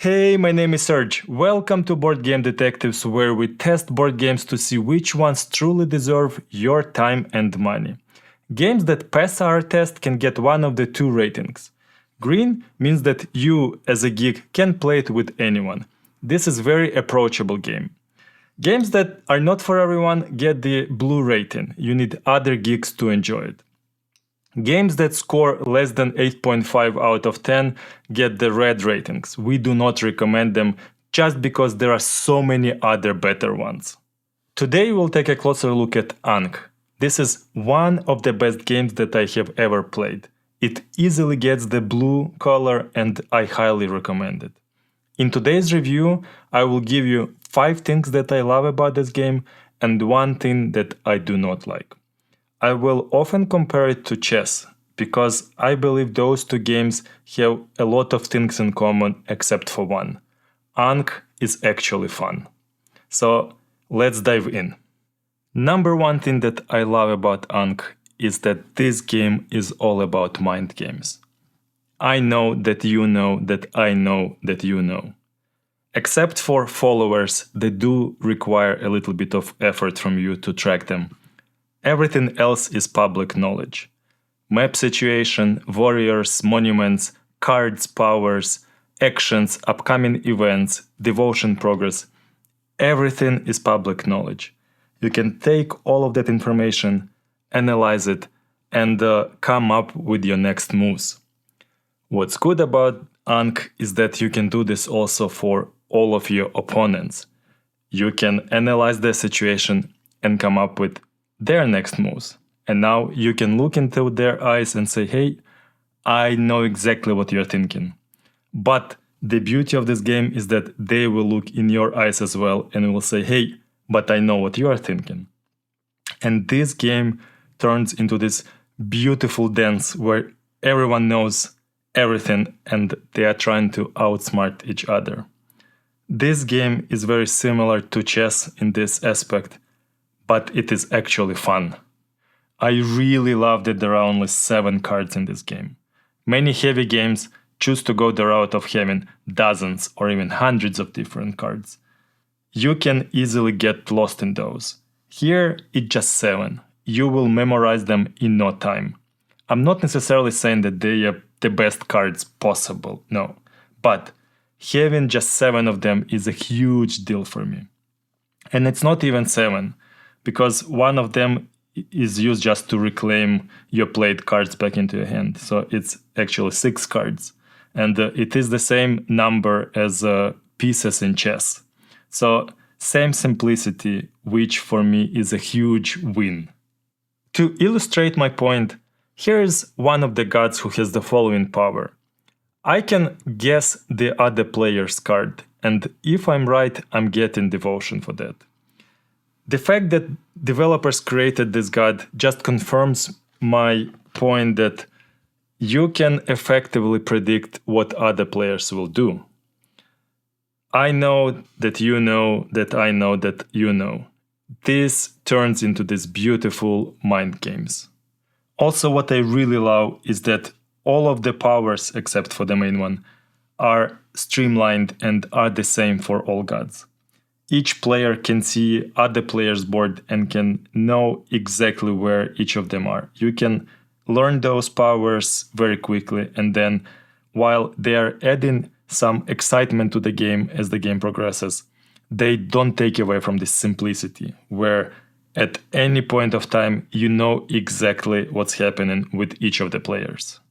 Hey, my name is Serge. Welcome to Board Game Detectives, where we test board games to see which ones truly deserve your time and money. Games that pass our test can get one of the two ratings. Green means that you, as a geek, can play it with anyone. This is very approachable game. Games that are not for everyone get the blue rating. You need other geeks to enjoy it. Games that score less than 8.5 out of 10 get the red ratings. We do not recommend them just because there are so many other better ones. Today we'll take a closer look at Ankh. This is one of the best games that I have ever played. It easily gets the blue color and I highly recommend it. In today's review, I will give you 5 things that I love about this game and 1 thing that I do not like. I will often compare it to chess, because I believe those two games have a lot of things in common except for one. Ankh is actually fun. So let's dive in. Number 1 thing that I love about Ankh is that this game is all about mind games. I know that you know that I know that you know. Except for followers that do require a little bit of effort from you to track them. Everything else is public knowledge. Map situation, warriors, monuments, cards, powers, actions, upcoming events, devotion progress. Everything is public knowledge. You can take all of that information, analyze it, and come up with your next moves. What's good about Ankh is that you can do this also for all of your opponents. You can analyze the situation and come up with their next moves. And now you can look into their eyes and say, hey, I know exactly what you're thinking. But the beauty of this game is that they will look in your eyes as well and will say, hey, but I know what you are thinking. And this game turns into this beautiful dance where everyone knows everything and they are trying to outsmart each other. This game is very similar to chess in this aspect, but it is actually fun. I really love that there are only 7 cards in this game. Many heavy games choose to go the route of having dozens or even hundreds of different cards. You can easily get lost in those. Here, it's just 7. You will memorize them in no time. I'm not necessarily saying that they are the best cards possible, no. But having just 7 of them is a huge deal for me. And it's not even 7. Because one of them is used just to reclaim your played cards back into your hand. So it's actually 6 cards. And it is the same number as pieces in chess. So same simplicity, which for me is a huge win. To illustrate my point, here is one of the gods who has the following power. I can guess the other player's card, and if I'm right, I'm getting devotion for that. The fact that developers created this god just confirms my point that you can effectively predict what other players will do. I know that you know that I know that you know. This turns into these beautiful mind games. Also, what I really love is that all of the powers, except for the main one, are streamlined and are the same for all gods. Each player can see other players' board and can know exactly where each of them are. You can learn those powers very quickly, and then while they are adding some excitement to the game as the game progresses, they don't take away from this simplicity, where at any point of time you know exactly what's happening with each of the players.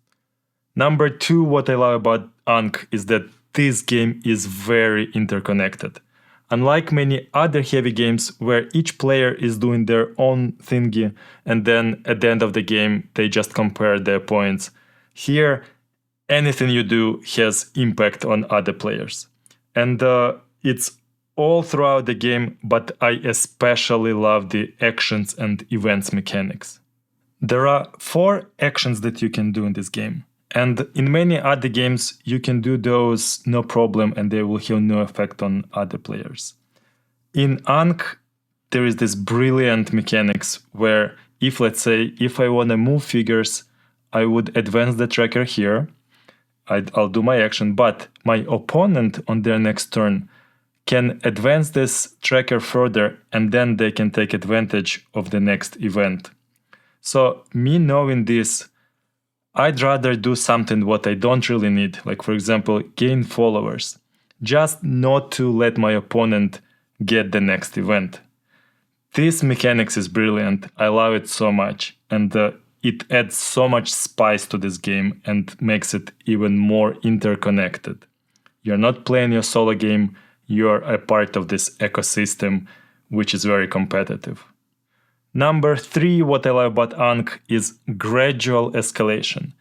Number 2, what I love about Ankh is that this game is very interconnected. Unlike many other heavy games where each player is doing their own thingy and then at the end of the game they just compare their points, here anything you do has impact on other players. And it's all throughout the game, but I especially love the actions and events mechanics. There are 4 actions that you can do in this game. And in many other games, you can do those no problem and they will have no effect on other players. In Ankh, there is this brilliant mechanics where if, let's say, if I want to move figures, I would advance the tracker here. I'll do my action, but my opponent on their next turn can advance this tracker further, and then they can take advantage of the next event. So me knowing this, I'd rather do something what I don't really need, like for example, gain followers, just not to let my opponent get the next event. This mechanics is brilliant, I love it so much, and it adds so much spice to this game and makes it even more interconnected. You're not playing your solo game, you're a part of this ecosystem, which is very competitive. Number 3, what I love about Ankh is gradual escalation.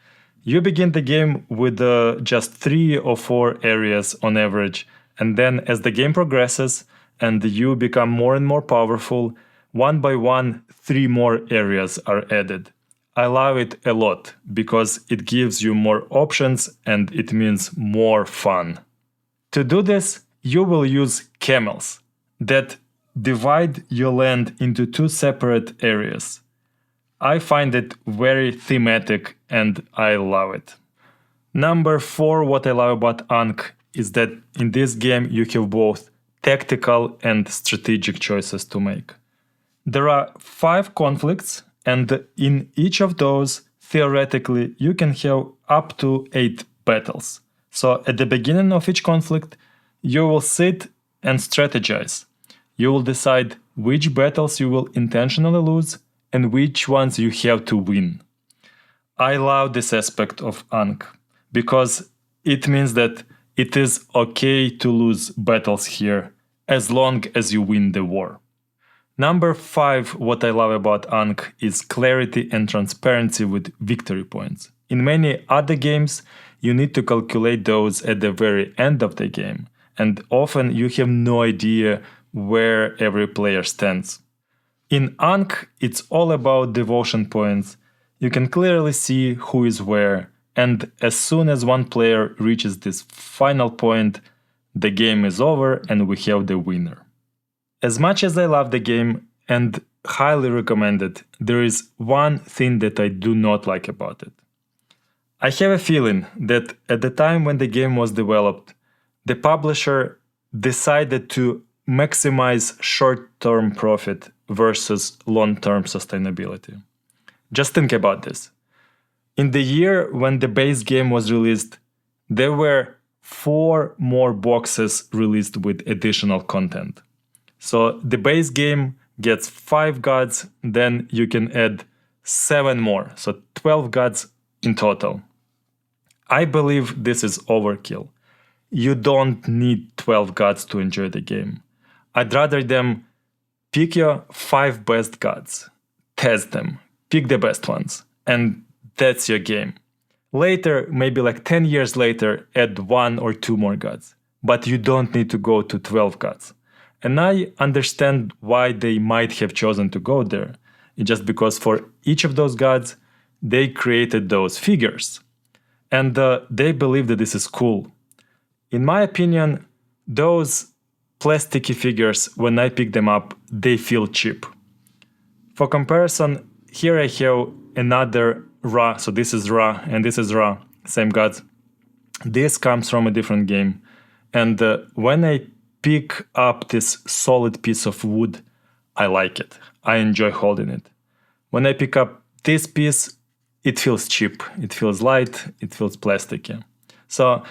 You begin the game with just 3 or 4 areas on average, and then as the game progresses and you become more and more powerful, one by one, 3 more areas are added. I love it a lot because it gives you more options and it means more fun. To do this, you will use camels that divide your land into 2 separate areas. I find it very thematic and I love it. Number 4, what I love about Ankh is that in this game you have both tactical and strategic choices to make. There are 5 conflicts, and in each of those, theoretically, you can have up to 8 battles. So at the beginning of each conflict, you will sit and strategize. You will decide which battles you will intentionally lose and which ones you have to win. I love this aspect of Ankh because it means that it is okay to lose battles here as long as you win the war. Number 5, what I love about Ankh is clarity and transparency with victory points. In many other games, you need to calculate those at the very end of the game, and often you have no idea where every player stands. In Ankh, it's all about devotion points. You can clearly see who is where, and as soon as one player reaches this final point, the game is over and we have the winner. As much as I love the game and highly recommend it, there is one thing that I do not like about it. I have a feeling that at the time when the game was developed, the publisher decided to maximize short-term profit versus long-term sustainability. Just think about this. In the year when the base game was released, there were 4 more boxes released with additional content. So the base game gets 5 gods, then you can add 7 more, so 12 gods in total. I believe this is overkill. You don't need 12 gods to enjoy the game. I'd rather them pick your 5 best gods, test them, pick the best ones, and that's your game. Later, maybe like 10 years later, add 1 or 2 more gods, but you don't need to go to 12 gods. And I understand why they might have chosen to go there. It's just because for each of those gods, they created those figures. And they believe that this is cool. In my opinion, those plasticky figures, when I pick them up, they feel cheap. For comparison, here I have another Ra, so this is Ra and this is Ra, same gods. This comes from a different game. And when I pick up this solid piece of wood, I like it. I enjoy holding it. When I pick up this piece, it feels cheap. It feels light. It feels plasticky. So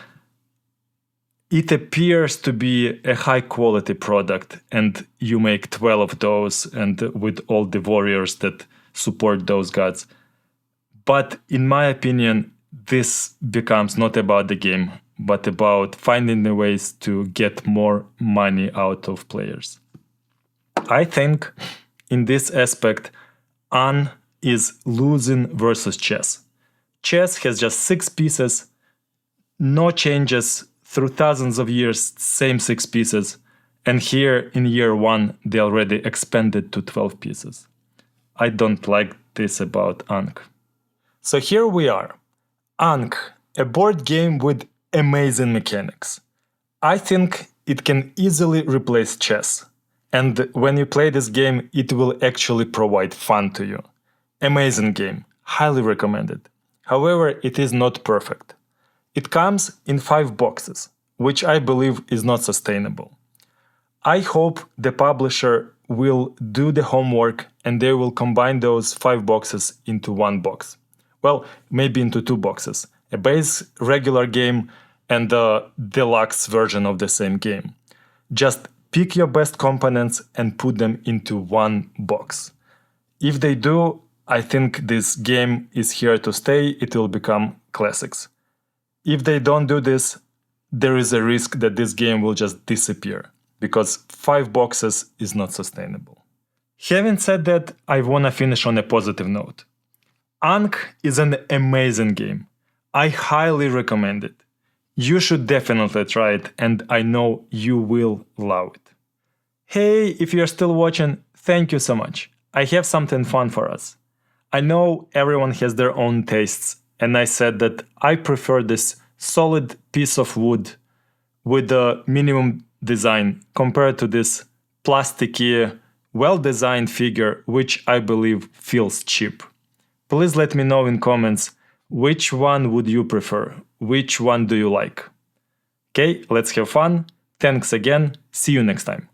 it appears to be a high quality product, and you make 12 of those and with all the warriors that support those gods. But in my opinion, this becomes not about the game, but about finding the ways to get more money out of players. I think in this aspect, An is losing versus chess. Chess has just 6 pieces, no changes through thousands of years, same 6 pieces, and here in year 1 they already expanded to 12 pieces. I don't like this about Ankh. So here we are. Ankh, a board game with amazing mechanics. I think it can easily replace chess. And when you play this game, it will actually provide fun to you. Amazing game, highly recommended. However, it is not perfect. It comes in 5 boxes, which I believe is not sustainable. I hope the publisher will do the homework and they will combine those 5 boxes into one box. Well, maybe into 2 boxes, a base regular game and a deluxe version of the same game. Just pick your best components and put them into one box. If they do, I think this game is here to stay, it will become classics. If they don't do this, there is a risk that this game will just disappear, because 5 boxes is not sustainable. Having said that, I wanna finish on a positive note. Ankh is an amazing game. I highly recommend it. You should definitely try it, and I know you will love it. Hey, if you're still watching, thank you so much. I have something fun for us. I know everyone has their own tastes, and I said that I prefer this solid piece of wood with a minimum design compared to this plasticky, well-designed figure which I believe feels cheap. Please let me know in comments which one would you prefer, which one do you like. Okay, let's have fun. Thanks again, see you next time.